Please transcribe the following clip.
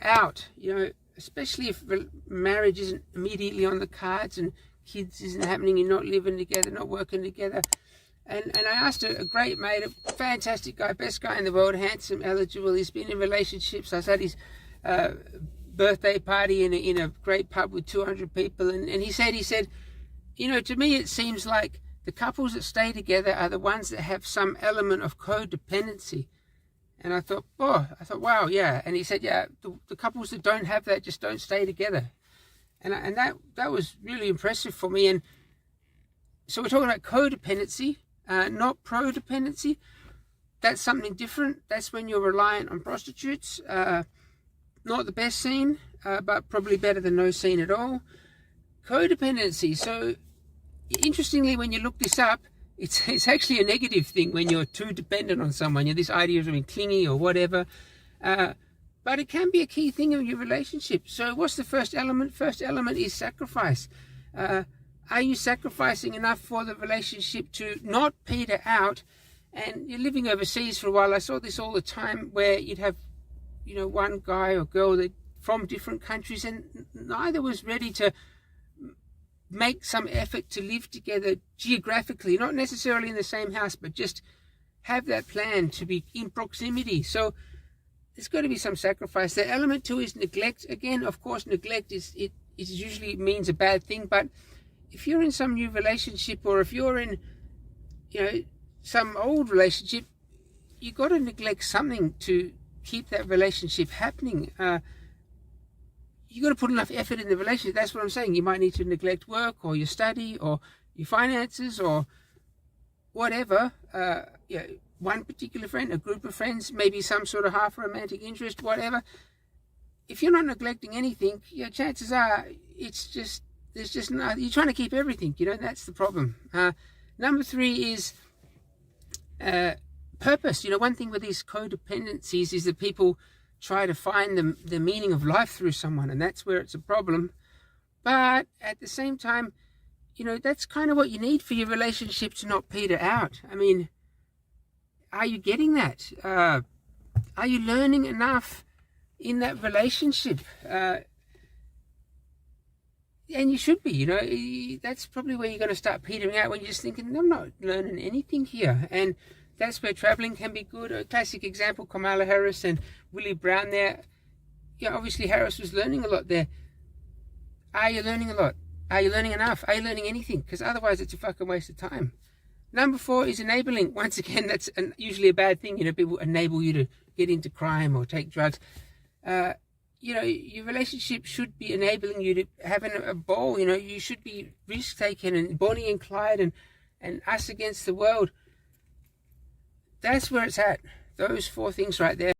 out, especially if marriage isn't immediately on the cards and kids isn't happening, you're not living together, not working together. And I asked a great mate, a fantastic guy, best guy in the world, handsome, eligible, he's been in relationships. I was at his birthday party in a great pub with 200 people, and he said, to me it seems like the couples that stay together are the ones that have some element of codependency. And I thought, wow, yeah. And he said, yeah, the couples that don't have that just don't stay together. And that was really impressive for me. And so we're talking about codependency, not pro-dependency. That's something different. That's when you're reliant on prostitutes. Not the best scene, but probably better than no scene at all. Codependency. So interestingly, when you look this up, it's actually a negative thing when you're too dependent on someone. This idea of being clingy or whatever. But it can be a key thing in your relationship. So what's the first element? First element is sacrifice. Are you sacrificing enough for the relationship to not peter out? And you're living overseas for a while. I saw this all the time where you'd have, one guy or girl that from different countries, and neither was ready to make some effort to live together geographically, not necessarily in the same house, but just have that plan to be in proximity. So there's got to be some sacrifice. The element two is neglect. Again, of course, neglect it usually means a bad thing, but if you're in some new relationship, or if you're in, some old relationship, you got to neglect something to keep that relationship happening. You got to put enough effort in the relationship. That's what I'm saying. You might need to neglect work or your study or your finances or whatever. One particular friend, a group of friends, maybe some sort of half romantic interest, whatever. If you're not neglecting anything, chances are there's just no, you're trying to keep everything. That's the problem. Number three is purpose. One thing with these codependencies is that people try to find the meaning of life through someone, and that's where it's a problem. But at the same time, that's kind of what you need for your relationship to not peter out. I mean, are you getting that? Are you learning enough in that relationship? And you should be, that's probably where you're going to start petering out, when you're just thinking, I'm not learning anything here. And that's where traveling can be good. A classic example, Kamala Harris and Willie Brown there. Obviously Harris was learning a lot there. Are you learning a lot? Are you learning enough? Are you learning anything? Because otherwise it's a fucking waste of time. Number four is enabling. Once again, that's usually a bad thing. People enable you to get into crime or take drugs. Your relationship should be enabling you to having a ball. You should be risk-taking and Bonnie and Clyde and us against the world. That's where it's at. Those four things right there.